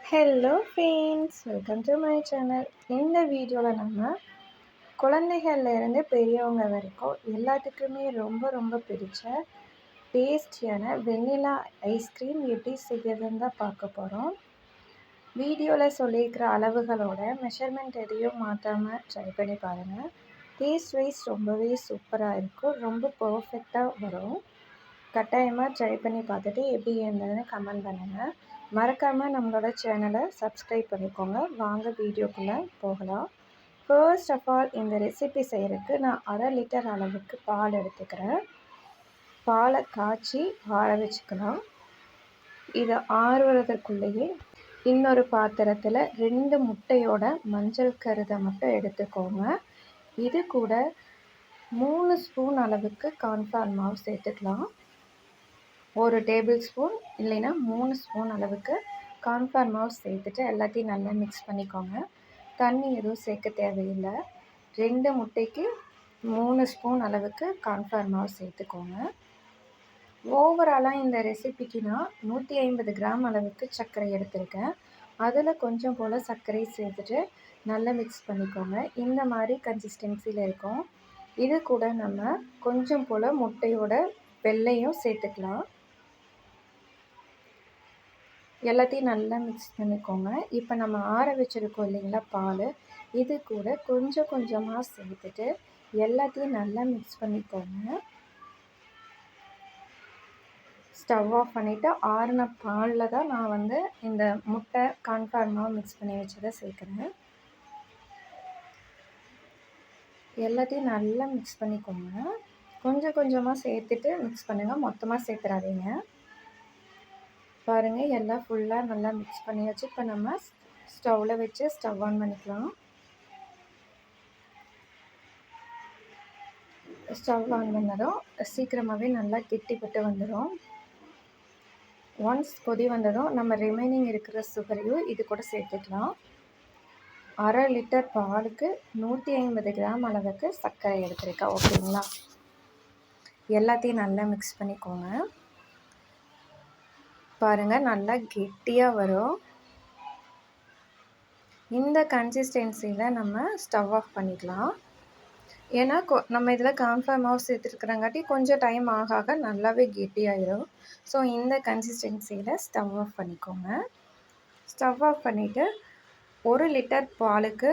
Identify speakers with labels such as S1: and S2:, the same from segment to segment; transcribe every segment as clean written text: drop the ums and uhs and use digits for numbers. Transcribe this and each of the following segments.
S1: Hello friends, welcome to my channel. இந்த வீடியோவில் நம்ம குழந்தைகள்லேருந்து பெரியவங்க வரைக்கும் எல்லாத்துக்குமே ரொம்ப ரொம்ப பிடிச்ச டேஸ்டியான வெண்ணிலா ஐஸ்கிரீம் எப்படி செய்யறதுன்னு தான் பார்க்க போகிறோம். வீடியோவில் சொல்லியிருக்கிற அளவுகளோட மெஷர்மெண்ட் எதையும் மாற்றாமல் ட்ரை பண்ணி பாருங்கள். டேஸ்ட் வைஸ் ரொம்பவே சூப்பராக இருக்கும், ரொம்ப பர்ஃபெக்டாக வரும். கட்டாயமாக ட்ரை பண்ணி பார்த்துட்டு எப்படி இருந்ததுன்னு கமெண்ட் பண்ணுங்கள். மறக்காமல் நம்மளோட சேனலை சப்ஸ்கிரைப் பண்ணிக்கோங்க. வாங்க வீடியோக்குள்ளே போகலாம். ஃபர்ஸ்ட் ஆஃப் ஆல், இந்த ரெசிபி செய்கிறதுக்கு நான் 1/2 லிட்டர் அளவுக்கு பால் எடுத்துக்கிறேன். பாலை காய்ச்சி ஆற வச்சுக்கலாம். இதை ஆறுவதற்குள்ளேயே இன்னொரு பாத்திரத்தில் 2 முட்டையோட மஞ்சள் கருதை மட்டும் எடுத்துக்கோங்க. இது கூட 3 ஸ்பூன் அளவுக்கு கார்ன்ஃப்ளவர் மாவு சேர்த்துக்கலாம். 1 டேபிள் ஸ்பூன் இல்லைன்னா 3 ஸ்பூன் அளவுக்கு கார்ன்ஃப்ளவர் மாவு சேர்த்துட்டு எல்லாத்தையும் நல்லா மிக்ஸ் பண்ணிக்கோங்க. தண்ணி எதுவும் சேர்க்க தேவையில்லை. 2 முட்டைக்கு 3 ஸ்பூன் அளவுக்கு கார்ன்ஃப்ளவர் மாவு சேர்த்துக்கோங்க. ஓவராலாக இந்த ரெசிபிக்கு நான் 150 கிராம் அளவுக்கு சர்க்கரை எடுத்திருக்கேன். அதில் கொஞ்சம் போல் சர்க்கரை சேர்த்துட்டு நல்லா மிக்ஸ் பண்ணிக்கோங்க. இந்த மாதிரி கன்சிஸ்டன்சியில் இருக்கும். இது கூட நம்ம கொஞ்சம் போல் முட்டையோட வெள்ளையும் சேர்த்துக்கலாம். எல்லாத்தையும் நல்லா மிக்ஸ் பண்ணிக்கோங்க. இப்போ நம்ம ஆற வச்சுருக்கோம் இல்லைங்களா பால், இது கூட கொஞ்சம் கொஞ்சமாக சேர்த்துட்டு எல்லாத்தையும் நல்லா மிக்ஸ் பண்ணிக்கோங்க. ஸ்டவ் ஆஃப் பண்ணிவிட்டு ஆறின பாலில் தான் நான் இந்த முட்டை கார்ன்ஃப்ளவர் மாவு மிக்ஸ் பண்ணி வச்சதை சேர்க்குறேன். எல்லாத்தையும் நல்லா மிக்ஸ் பண்ணிக்கோங்க. கொஞ்சம் கொஞ்சமாக சேர்த்துட்டு மிக்ஸ் பண்ணுங்கள், மொத்தமாக சேர்த்துறாதீங்க. பாருங்கள், எல்லாம் ஃபுல்லாக நல்லா மிக்ஸ் பண்ணியாச்சு. இப்போ நம்ம ஸ்டவ்வில் வச்சு ஸ்டவ் ஆன் பண்ணிக்கலாம். ஸ்டவ் ஆன் பண்ணதும் சீக்கிரமாகவே நல்லா கெட்டிப்பட்டு வந்துடும். ஒன்ஸ் கொதி வந்ததும் நம்ம ரிமைனிங் இருக்கிற சுகரையும் இது கூட சேர்த்துக்கலாம். 1/2 லிட்டர் பாலுக்கு 150 கிராம் அளவுக்கு சர்க்கரை எடுத்துருக்கேன். ஓகேங்களா? எல்லாத்தையும் நல்லா மிக்ஸ் பண்ணிக்கோங்க. பாருங்கள், நல்லா கெட்டியாக வரும். இந்த கன்சிஸ்டன்சியில் நம்ம ஸ்டவ் ஆஃப் பண்ணிக்கலாம். ஏன்னா நம்ம இதில் கார்ன்ஃப்ளவர் மாவு சேர்த்துருக்குறங்காட்டி கொஞ்சம் டைம் ஆக ஆக நல்லாவே கெட்டியாயிடும். ஸோ இந்த கன்சிஸ்டன்சியில் ஸ்டவ் ஆஃப் பண்ணிக்கோங்க. ஸ்டவ் ஆஃப் பண்ணிவிட்டு 1 லிட்டர் பாலுக்கு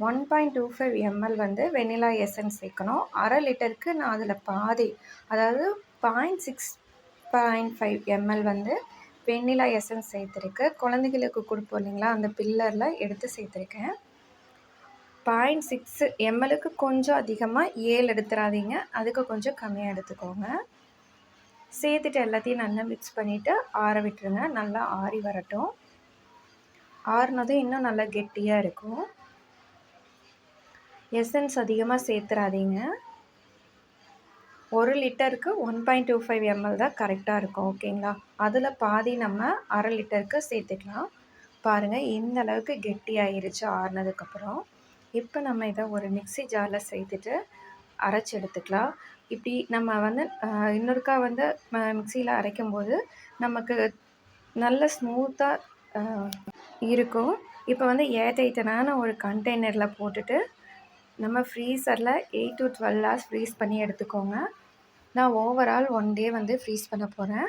S1: 1.25 ml வெனிலா எசன்ஸ் சேர்க்கணும். 1/2 லிட்டருக்கு நான் அதில் பாதி, அதாவது 0.6-0.5 ml வெண்ணிலா எசன்ஸ் சேர்த்துருக்கு. குழந்தைகளுக்கு கொடுப்போம் இல்லைங்களா, அந்த பில்லரில் எடுத்து சேர்த்துருக்கேன். 0.6 ml கொஞ்சம் அதிகமாக 7 எடுத்துடாதீங்க, அதுக்கு கொஞ்சம் கம்மியாக எடுத்துக்கோங்க. சேர்த்துட்டு எல்லாத்தையும் நல்லா மிக்ஸ் பண்ணிவிட்டு ஆற விட்டுருங்க. நல்லா ஆறி வரட்டும். ஆறுனதும் இன்னும் நல்லா கெட்டியாக இருக்கும். எசன்ஸ் அதிகமாக சேர்த்துறாதீங்க. 1 லிட்டருக்கு 1.25 ml தான் கரெக்டாக இருக்கும். ஓகேங்களா? அதில் பாதி நம்ம 1/2 லிட்டருக்கு சேர்த்துக்கலாம். பாருங்கள், இந்த அளவுக்கு கெட்டியாயிருச்சு ஆறுனதுக்கப்புறம். இப்போ நம்ம இதை ஒரு மிக்ஸி ஜாரில் சேர்த்துட்டு அரைச்சி எடுத்துக்கலாம். இப்படி நம்ம இன்னொருக்கா மிக்சியில் அரைக்கும்போது நமக்கு நல்ல ஸ்மூத்தாக இருக்கும். இப்போ ஏர்டைட்டான ஒரு கண்டெய்னரில் போட்டுட்டு நம்ம ஃப்ரீசரில் 8 to 12 hours ஃப்ரீஸ் பண்ணி எடுத்துக்கோங்க. நான் ஓவரால் 1 day ஃப்ரீஸ் பண்ண போகிறேன்.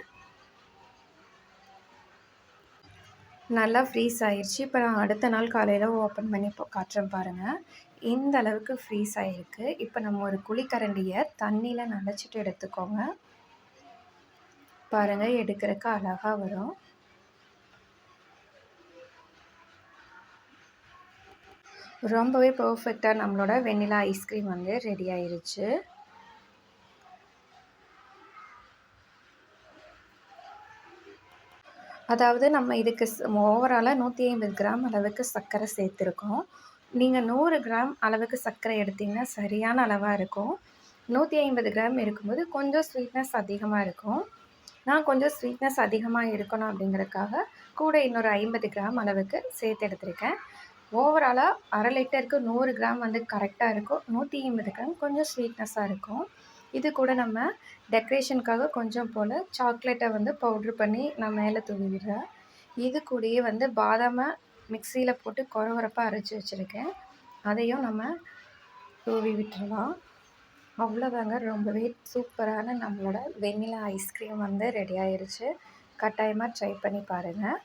S1: நல்லா ஃப்ரீஸ் ஆயிடுச்சு. இப்போ நான் அடுத்த நாள் காலையில் ஓப்பன் பண்ணி காட்டுறேன். பாருங்கள், இந்த அளவுக்கு ஃப்ரீஸ் ஆகிருக்கு. இப்போ நம்ம ஒரு குழிக்கரண்டியை தண்ணியில் நனைச்சிட்டு எடுத்துக்கோங்க. பாருங்கள், எடுக்கிறதுக்கு அழகாக வரும். ரொம்பவே பர்ஃபெக்டாக நம்மளோட வெண்ணிலா ஐஸ்கிரீம் ரெடி ஆயிருச்சு. அதாவது நம்ம இதுக்கு ஓவராலாக 150 கிராம் அளவுக்கு சர்க்கரை சேர்த்துருக்கோம். நீங்கள் 100 கிராம் அளவுக்கு சர்க்கரை எடுத்திங்கன்னா சரியான அளவாக இருக்கும். 150 கிராம் இருக்கும்போது கொஞ்சம் ஸ்வீட்னஸ் அதிகமாக இருக்கும். நான் கொஞ்சம் ஸ்வீட்னஸ் அதிகமாக இருக்கணும் அப்படிங்கிறதுக்காக கூட இன்னொரு 50 கிராம் அளவுக்கு சேர்த்து எடுத்திருக்கேன். ஓவராலாக 1/2 லிட்டருக்கு 100 கிராம் கரெக்டாக இருக்கும். 150 கிராம் கொஞ்சம் ஸ்வீட்னஸாக இருக்கும். இது கூட நம்ம டெக்கரேஷனுக்காக கொஞ்சம் போல் சாக்லேட்டை பவுட்ரு பண்ணி நான் மேலே தூவி விடுறேன். இது கூடயே வந்து பாதாமை மிக்சியில் போட்டு கொரகொரப்பாக அரைச்சி வச்சுருக்கேன். அதையும் நம்ம தூவி விட்டுறலாம். அவ்வளோதாங்க, ரொம்பவே சூப்பரான நம்மளோட வெண்ணிலா ஐஸ்கிரீம் வந்து ரெடி ஆயிருச்சு. கட்டாயமாக ட்ரை பண்ணி பாருங்கள்.